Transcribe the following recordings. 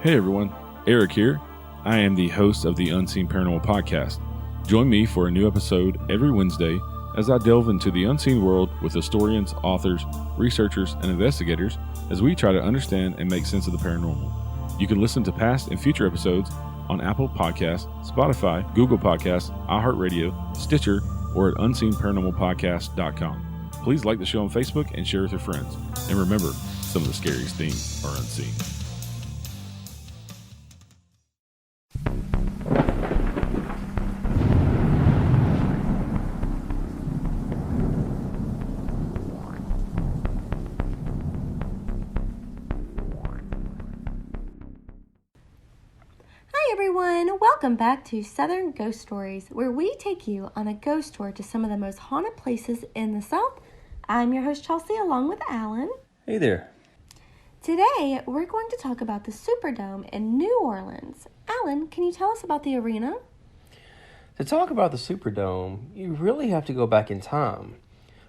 Hey everyone, Eric here. I am the host of the Unseen Paranormal Podcast. Join me for a new episode every Wednesday as I delve into the unseen world with historians, authors, researchers, and investigators as we try to understand and make sense of the paranormal. You can listen to past and future episodes on Apple Podcasts, Spotify, Google Podcasts, iHeartRadio, Stitcher, or at unseenparanormalpodcast.com. Please like the show on Facebook and share with your friends. And remember, some of the scariest things are unseen. Welcome back to Southern Ghost Stories, where we take you on a ghost tour to some of the most haunted places in the South. I'm your host, Chelsea, along with Alan. Hey there. Today, we're going to talk about the Superdome in New Orleans. Alan, can you tell us about the arena? To talk about the Superdome, you really have to go back in time,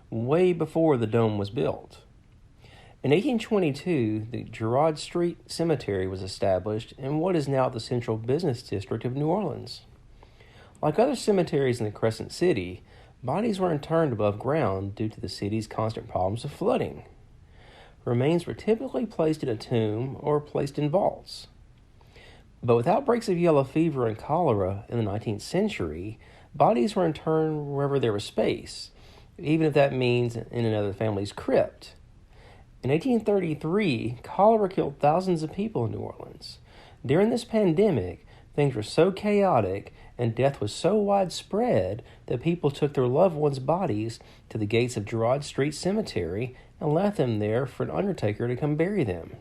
way before the dome was built. In 1822, the Girod Street Cemetery was established in what is now the central business district of New Orleans. Like other cemeteries in the Crescent City, bodies were interred above ground due to the city's constant problems of flooding. Remains were typically placed in a tomb or placed in vaults. But with outbreaks of yellow fever and cholera in the 19th century, bodies were interred wherever there was space, even if that means in another family's crypt. In 1833, cholera killed thousands of people in New Orleans. During this pandemic, things were so chaotic and death was so widespread that people took their loved ones' bodies to the gates of Girod Street Cemetery and left them there for an undertaker to come bury them.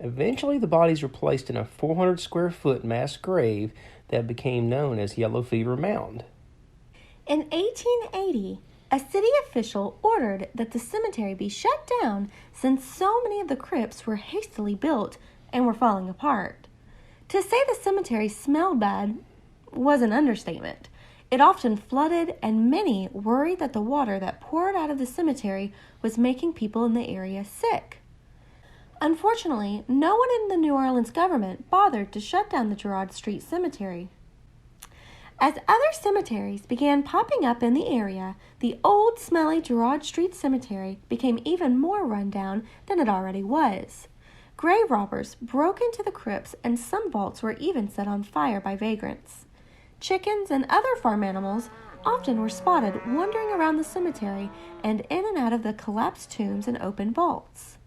Eventually, the bodies were placed in a 400-square-foot mass grave that became known as Yellow Fever Mound. In 1880, a city official ordered that the cemetery be shut down since so many of the crypts were hastily built and were falling apart. To say the cemetery smelled bad was an understatement. It often flooded, and many worried that the water that poured out of the cemetery was making people in the area sick. Unfortunately, no one in the New Orleans government bothered to shut down the Girod Street Cemetery. As other cemeteries began popping up in the area, the old, smelly Girod Street Cemetery became even more rundown than it already was. Grave robbers broke into the crypts, and some vaults were even set on fire by vagrants. Chickens and other farm animals often were spotted wandering around the cemetery and in and out of the collapsed tombs and open vaults.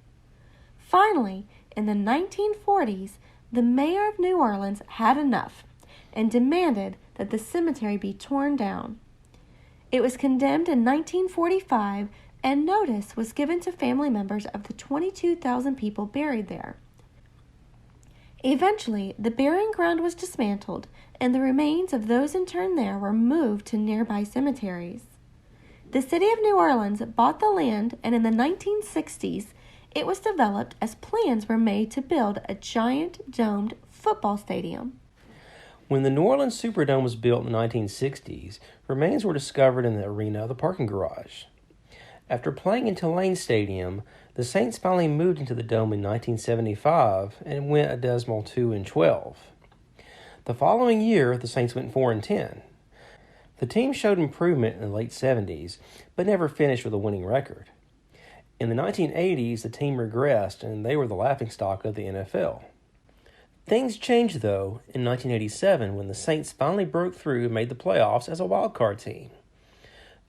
Finally, in the 1940s, the mayor of New Orleans had enough and demanded that the cemetery be torn down. It was condemned in 1945, and notice was given to family members of the 22,000 people buried there. Eventually, the burying ground was dismantled, and the remains of those interned there were moved to nearby cemeteries. The city of New Orleans bought the land, and in the 1960s, it was developed as plans were made to build a giant domed football stadium. When the New Orleans Superdome was built in the 1960s, remains were discovered in the arena of the parking garage. After playing in Tulane Stadium, the Saints finally moved into the dome in 1975 and went a dismal 2-12. The following year, the Saints went 4-10. The team showed improvement in the late 70s, but never finished with a winning record. In the 1980s, the team regressed, and they were the laughingstock of the NFL. Things changed, though, in 1987 when the Saints finally broke through and made the playoffs as a wild-card team.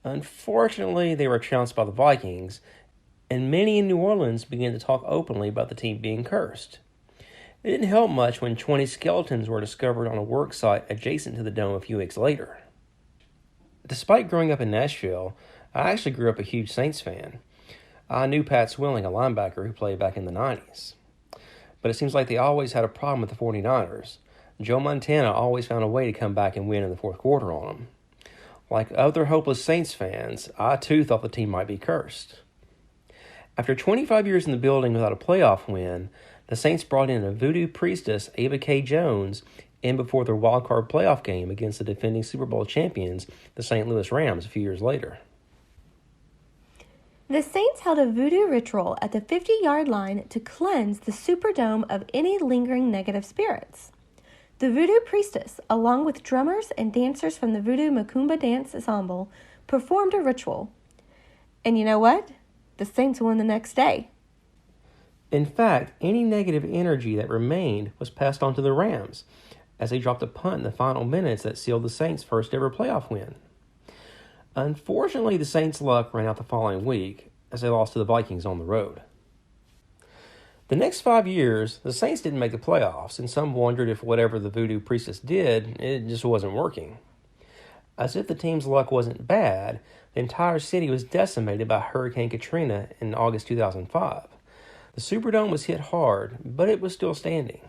Unfortunately, they were trounced by the Vikings, and many in New Orleans began to talk openly about the team being cursed. It didn't help much when 20 skeletons were discovered on a work site adjacent to the dome a few weeks later. Despite growing up in Nashville, I actually grew up a huge Saints fan. I knew Pat Swilling, a linebacker who played back in the 90s. But it seems like they always had a problem with the 49ers. Joe Montana always found a way to come back and win in the fourth quarter on them. Like other hopeless Saints fans, I too thought the team might be cursed. After 25 years in the building without a playoff win, the Saints brought in a voodoo priestess, Ava K. Jones, in before their wildcard playoff game against the defending Super Bowl champions, the St. Louis Rams, a few years later. The Saints held a voodoo ritual at the 50-yard line to cleanse the Superdome of any lingering negative spirits. The voodoo priestess, along with drummers and dancers from the Voodoo Macumba Dance Ensemble, performed a ritual. And you know what? The Saints won the next day. In fact, any negative energy that remained was passed on to the Rams, as they dropped a punt in the final minutes that sealed the Saints' first ever playoff win. Unfortunately, the Saints' luck ran out the following week, as they lost to the Vikings on the road. The next 5 years, the Saints didn't make the playoffs, and some wondered if whatever the voodoo priestess did, it just wasn't working. As if the team's luck wasn't bad, the entire city was decimated by Hurricane Katrina in August 2005. The Superdome was hit hard, but it was still standing.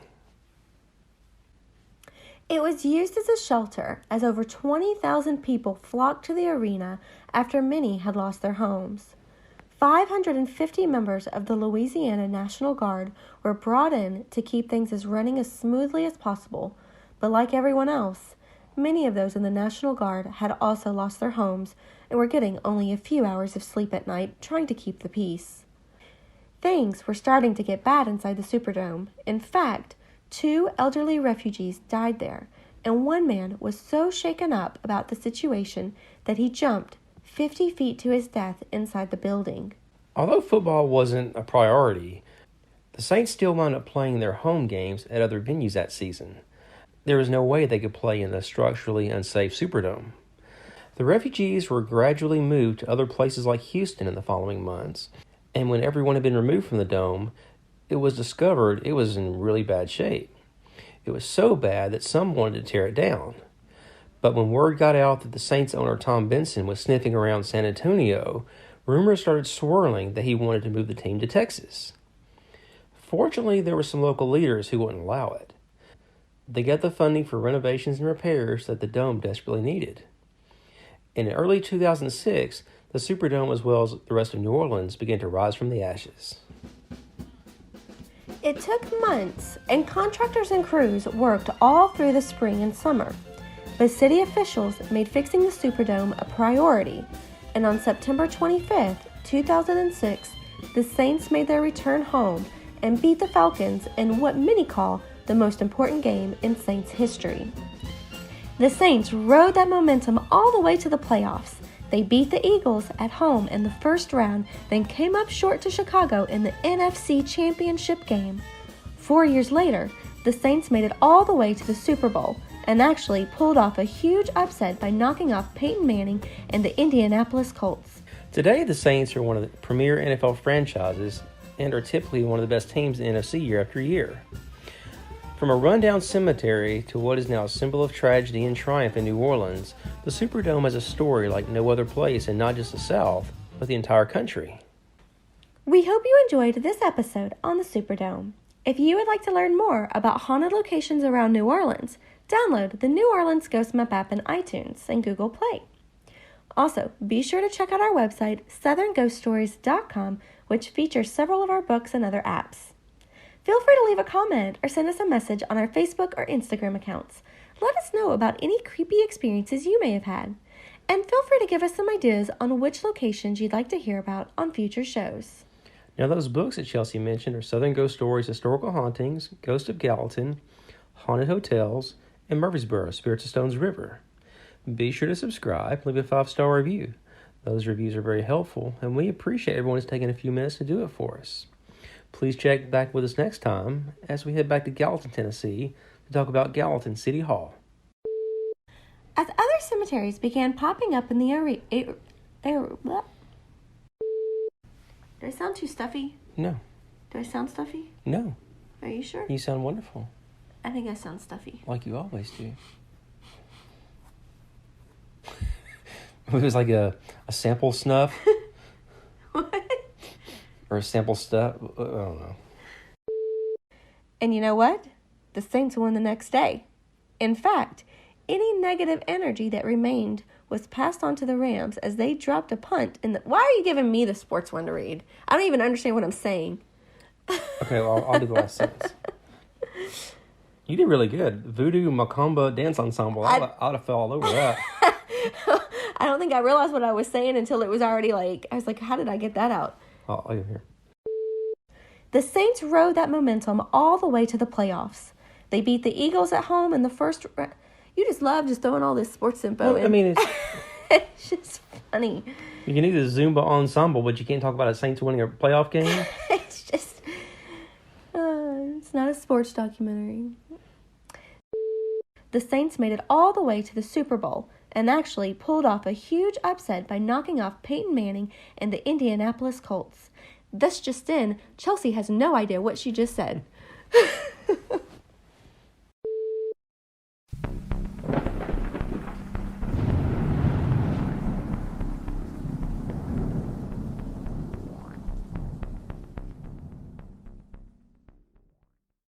It was used as a shelter as over 20,000 people flocked to the arena after many had lost their homes. 550 members of the Louisiana National Guard were brought in to keep things running as smoothly as possible, but like everyone else, many of those in the National Guard had also lost their homes and were getting only a few hours of sleep at night trying to keep the peace. Things were starting to get bad inside the Superdome. In fact, 2 elderly refugees died there, and one man was so shaken up about the situation that he jumped 50 feet to his death inside the building. Although football wasn't a priority, the Saints still wound up playing their home games at other venues that season. There was no way they could play in the structurally unsafe Superdome. The refugees were gradually moved to other places like Houston in the following months, and when everyone had been removed from the dome, it was discovered it was in really bad shape. It was so bad that some wanted to tear it down. But when word got out that the Saints owner Tom Benson was sniffing around San Antonio, rumors started swirling that he wanted to move the team to Texas. Fortunately, there were some local leaders who wouldn't allow it. They got the funding for renovations and repairs that the dome desperately needed. In early 2006, the Superdome, as well as the rest of New Orleans, began to rise from the ashes. It took months, and contractors and crews worked all through the spring and summer. But city officials made fixing the Superdome a priority, and on September 25, 2006, the Saints made their return home and beat the Falcons in what many call the most important game in Saints history. The Saints rode that momentum all the way to the playoffs. They beat the Eagles at home in the first round, then came up short to Chicago in the NFC Championship game. 4 years later, the Saints made it all the way to the Super Bowl and actually pulled off a huge upset by knocking off Peyton Manning and the Indianapolis Colts. Today, the Saints are one of the premier NFL franchises and are typically one of the best teams in the NFC year after year. From a rundown cemetery to what is now a symbol of tragedy and triumph in New Orleans, the Superdome has a story like no other place in not just the South, but the entire country. We hope you enjoyed this episode on the Superdome. If you would like to learn more about haunted locations around New Orleans, download the New Orleans Ghost Map app in iTunes and Google Play. Also, be sure to check out our website, southernghoststories.com, which features several of our books and other apps. Feel free to leave a comment or send us a message on our Facebook or Instagram accounts. Let us know about any creepy experiences you may have had. And feel free to give us some ideas on which locations you'd like to hear about on future shows. Now, those books that Chelsea mentioned are Southern Ghost Stories, Historical Hauntings, Ghost of Gallatin, Haunted Hotels, and Murfreesboro, Spirits of Stones River. Be sure to subscribe, leave a 5-star review. Those reviews are very helpful, and we appreciate everyone who's taking a few minutes to do it for us. Please check back with us next time as we head back to Gallatin, Tennessee to talk about Gallatin City Hall. As other cemeteries began popping up in the area... Did I sound too stuffy? No. Do I sound stuffy? No. Are you sure? You sound wonderful. I think I sound stuffy. Like you always do. It was like a sample snuff. What? Or a sample stuff. I don't know. And you know what? The Saints won the next day. In fact, any negative energy that remained was passed on to the Rams as they dropped a punt in the... Why are you giving me the sports one to read? I don't even understand what I'm saying. Okay, well, I'll do the last sentence. You did really good. Voodoo Macumba Dance Ensemble. I would have fell all over that. I don't think I realized what I was saying until it was already I was like, how did I get that out? Oh, here. The Saints rode that momentum all the way to the playoffs. They beat the Eagles at home in the first... You just love just throwing all this sports info in. I mean, it's just funny. You can either Zumba ensemble, but you can't talk about a Saints winning a playoff game. It's just... it's not a sports documentary. The Saints made it all the way to the Super Bowl and actually pulled off a huge upset by knocking off Peyton Manning and the Indianapolis Colts. Thus just in, Chelsea has no idea what she just said.